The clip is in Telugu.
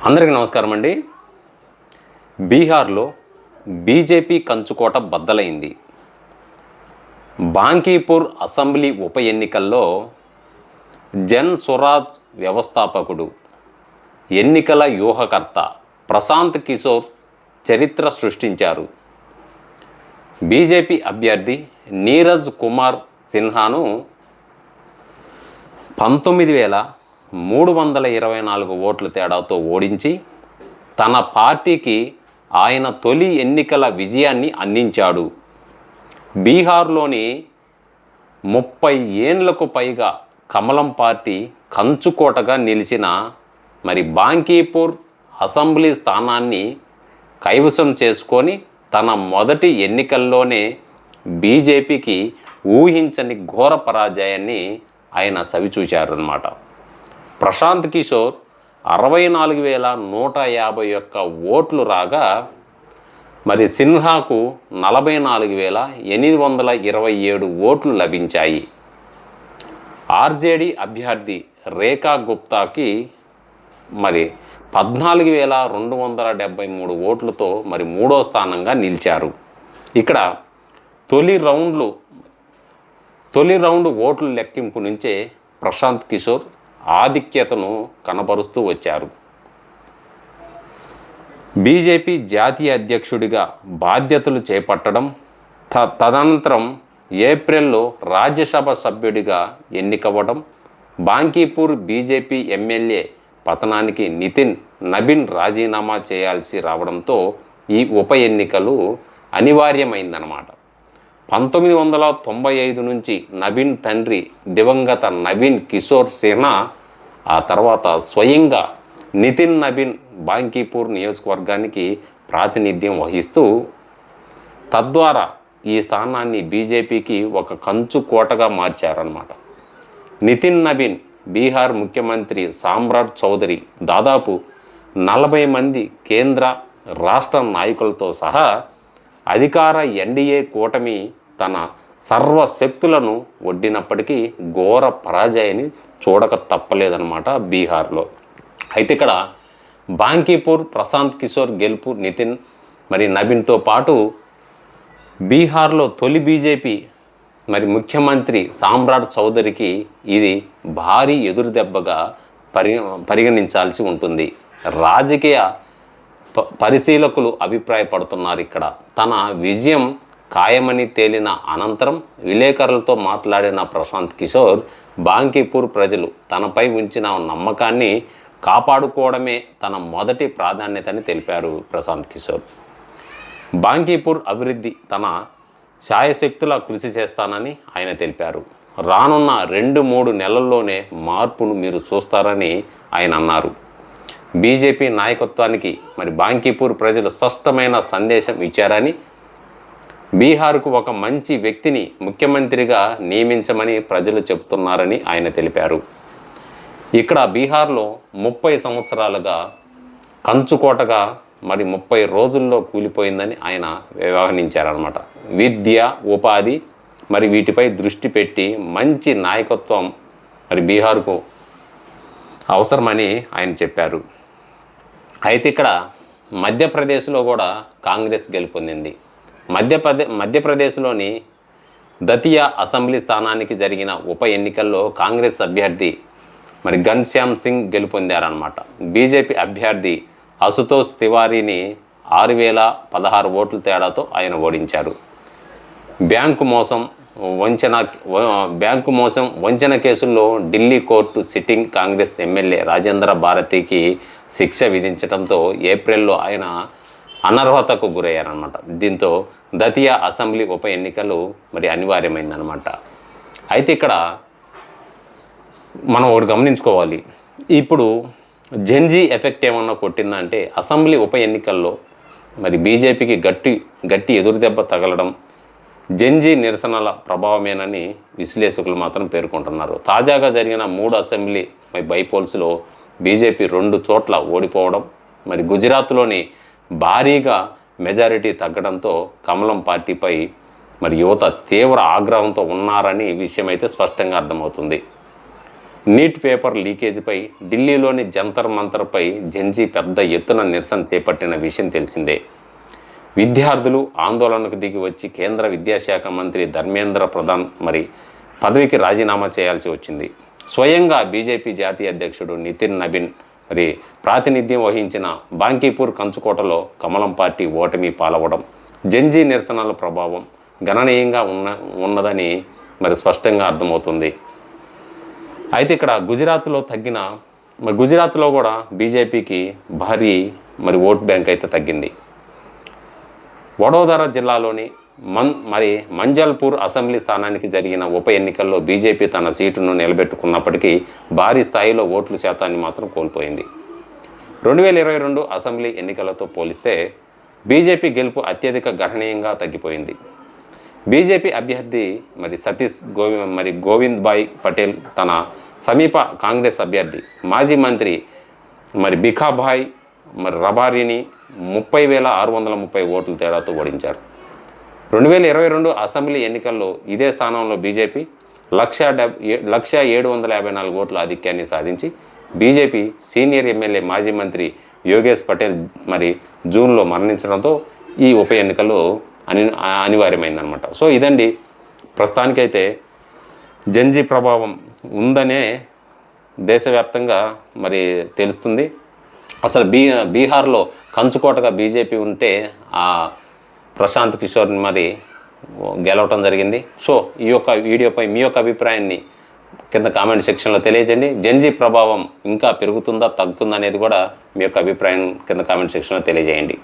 అందరికీ నమస్కారం అండి. బీహార్లో బీజేపీ కంచుకోట బద్దలైంది. బాంకీపూర్ అసెంబ్లీ ఉప ఎన్నికల్లో జన్ స్వరాజ్ వ్యవస్థాపకుడు, ఎన్నికల వ్యూహకర్త ప్రశాంత్ కిషోర్ చరిత్ర సృష్టించారు. బీజేపీ అభ్యర్థి నీరజ్ కుమార్ సిన్హాను 19,324 ఓట్ల తేడాతో ఓడించి తన పార్టీకి ఆయన తొలి ఎన్నికల విజయాన్ని అందించాడు. బీహార్లోని 30 ఏండ్లకు పైగా కమలం పార్టీ కంచుకోటగా నిలిచిన బాంకీపూర్ అసెంబ్లీ స్థానాన్ని కైవసం చేసుకొని తన మొదటి ఎన్నికల్లోనే బీజేపీకి ఊహించని ఘోర పరాజయాన్ని ఆయన చవిచూశారన్నమాట. ప్రశాంత్ కిషోర్ 64,151 ఓట్లు రాగా సిన్హాకు 44,827 ఓట్లు లభించాయి. ఆర్జేడీ అభ్యర్థి రేఖా గుప్తాకి 14,273 ఓట్లతో మూడో స్థానంగా నిలిచారు. ఇక్కడ తొలి రౌండ్ ఓట్ల లెక్కింపు నుంచే ప్రశాంత్ కిషోర్ ఆధిక్యతను కనబరుస్తూ వచ్చారు. బీజేపీ జాతీయ అధ్యక్షుడిగా బాధ్యతలు చేపట్టడం, తదనంతరం ఏప్రిల్లో రాజ్యసభ సభ్యుడిగా ఎన్నికవ్వడం, బాంకీపూర్ బీజేపీ ఎమ్మెల్యే పతనానికి నితిన్ నబీన్ రాజీనామా చేయాల్సి రావడంతో ఈ ఉప ఎన్నికలు అనివార్యమైందన్నమాట. 1995 నుంచి నబీన్ తండ్రి దివంగత నవీన్ కిషోర్ సిన్హా, ఆ తర్వాత స్వయంగా నితిన్ నబీన్ బాంకీపూర్ నియోజకవర్గానికి ప్రాతినిధ్యం వహిస్తూ తద్వారా ఈ స్థానాన్ని బీజేపీకి ఒక కంచు కోటగా మార్చారన్నమాట. నితిన్ నబీన్ బీహార్ ముఖ్యమంత్రి సామ్రాట్ చౌదరి దాదాపు 40 మంది కేంద్ర రాష్ట్ర నాయకులతో సహా అధికార ఎన్డీఏ కూటమి తన సర్వశక్తులను ఒడ్డినప్పటికీ ఘోర పరాజయాన్ని చూడక తప్పలేదన్నమాట బీహార్లో. అయితే ఇక్కడ బాంకీపూర్ ప్రశాంత్ కిషోర్ గెలుపు నితిన్ నబీన్తో పాటు బీహార్లో తొలి బీజేపీ ముఖ్యమంత్రి సామ్రాట్ చౌదరికి ఇది భారీ ఎదురుదెబ్బగా పరిగణించాల్సి ఉంటుంది. రాజకీయ పరిశీలకులు అభిప్రాయపడుతున్నారు. ఇక్కడ తన విజయం ఖాయమని తేలిన అనంతరం విలేకరులతో మాట్లాడిన ప్రశాంత్ కిషోర్ బాంకీపూర్ ప్రజలు తనపై ఉంచిన నమ్మకాన్ని కాపాడుకోవడమే తన మొదటి ప్రాధాన్యతని తెలిపారు. ప్రశాంత్ కిషోర్ బాంకీపూర్ అభివృద్ధి తన శాయశక్తులా కృషి చేస్తానని ఆయన తెలిపారు. రానున్న 2-3 నెలల్లోనే మార్పును మీరు చూస్తారని ఆయన అన్నారు. బీజేపీ నాయకత్వానికి బాంకీపూర్ ప్రజలు స్పష్టమైన సందేశం ఇచ్చారని, బీహార్కు ఒక మంచి వ్యక్తిని ముఖ్యమంత్రిగా నియమించమని ప్రజలు చెబుతున్నారని ఆయన తెలిపారు. ఇక్కడ బీహార్లో 30 సంవత్సరాలుగా కంచుకోటగా 30 రోజుల్లో కూలిపోయిందని ఆయన వ్యవహరించారన్నమాట. విద్య, ఉపాధి వీటిపై దృష్టి పెట్టి మంచి నాయకత్వం బీహార్కు అవసరమని ఆయన చెప్పారు. అయితే ఇక్కడ మధ్యప్రదేశ్లో కూడా కాంగ్రెస్ గెలుపొందింది. మధ్యప్రదేశ్లోని దతియా అసెంబ్లీ స్థానానికి జరిగిన ఉప ఎన్నికల్లో కాంగ్రెస్ అభ్యర్థి ఘన్శ్యామ్ సింగ్ గెలుపొందారన్నమాట. బీజేపీ అభ్యర్థి అశుతోష్ తివారీని 6,016 ఓట్ల తేడాతో ఆయన ఓడించారు. బ్యాంకు మోసం వంచన కేసుల్లో Delhi court sitting Congress MLA Rajendra భారతికి శిక్ష విధించడంతో ఏప్రిల్లో ఆయన అనర్హతకు గురయ్యారన్నమాట. దీంతో దతియా అసెంబ్లీ ఉప ఎన్నికలు అనివార్యమైందన్నమాట. అయితే ఇక్కడ మనం ఒకటి గమనించుకోవాలి. ఇప్పుడు జెన్జీ ఎఫెక్ట్ ఏమన్నా కొట్టిందంటే అసెంబ్లీ ఉప ఎన్నికల్లో బీజేపీకి గట్టి ఎదురుదెబ్బ తగలడం జెన్జీ నిరసనల ప్రభావమేనని విశ్లేషకులు మాత్రం పేర్కొంటున్నారు. తాజాగా జరిగిన 3 అసెంబ్లీ బైపోల్స్లో బీజేపీ 2 చోట్ల ఓడిపోవడం, గుజరాత్లోని భారీగా మెజారిటీ తగ్గడంతో కమలం పార్టీపై యువత తీవ్ర ఆగ్రహంతో ఉన్నారని విషయం అయితే స్పష్టంగా అర్థమవుతుంది. నీట్ పేపర్ లీకేజీపై ఢిల్లీలోని జంతర్ మంతర్పై జెన్జీ పెద్ద ఎత్తున నిరసన చేపట్టిన విషయం తెలిసిందే. విద్యార్థులు ఆందోళనకు దిగి వచ్చి కేంద్ర విద్యాశాఖ మంత్రి ధర్మేంద్ర ప్రధాన్ పదవికి రాజీనామా చేయాల్సి వచ్చింది. స్వయంగా బీజేపీ జాతీయ అధ్యక్షుడు నితిన్ నబీన్ ప్రాతినిధ్యం వహించిన బాంకీపూర్ కంచుకోటలో కమలం పార్టీ ఓటమి పాలవడం జెన్జీ నిరసనల ప్రభావం గణనీయంగా ఉన్నదని స్పష్టంగా అర్థమవుతుంది. అయితే ఇక్కడ గుజరాత్లో కూడా బీజేపీకి భారీ ఓట్ బ్యాంక్ అయితే తగ్గింది. వడోదర జిల్లాలోని మంజల్పూర్ అసెంబ్లీ స్థానానికి జరిగిన ఉప ఎన్నికల్లో బీజేపీ తన సీటును నిలబెట్టుకున్నప్పటికీ భారీ స్థాయిలో ఓట్ల శాతాన్ని మాత్రం కోల్పోయింది. 2022 అసెంబ్లీ ఎన్నికలతో పోలిస్తే బీజేపీ గెలుపు అత్యధిక గణనీయంగా తగ్గిపోయింది. బీజేపీ అభ్యర్థి సతీష్ గోవింద్ భాయ్ పటేల్ తన సమీప కాంగ్రెస్ అభ్యర్థి మాజీ మంత్రి బిఖాభాయ్ రబారీని 30,630 ఓట్ల తేడాతో ఓడించారు. 2022 అసెంబ్లీ ఎన్నికల్లో ఇదే స్థానంలో బీజేపీ 1,754 ఓట్ల ఆధిక్యాన్ని సాధించి బీజేపీ సీనియర్ ఎమ్మెల్యే మాజీ మంత్రి యోగేష్ పటేల్ జూన్లో మరణించడంతో ఈ ఉప ఎన్నికల్లో అనివార్యమైందనమాట. సో ఇదండి ప్రస్తుతానికైతే జెన్జీ ప్రభావం ఉందనే దేశవ్యాప్తంగా తెలుస్తుంది. అసలు బీహార్లో కంచుకోటగా బీజేపీ ఉంటే ఆ ప్రశాంత్ కిషోర్ని గెలవటం జరిగింది. సో ఈ యొక్క వీడియోపై మీ యొక్క అభిప్రాయాన్ని కింద కామెంట్ సెక్షన్లో తెలియజేయండి. జెన్జీ ప్రభావం ఇంకా పెరుగుతుందా తగ్గుతుందా అనేది కూడా మీ యొక్క అభిప్రాయం కింద కామెంట్ సెక్షన్లో తెలియజేయండి.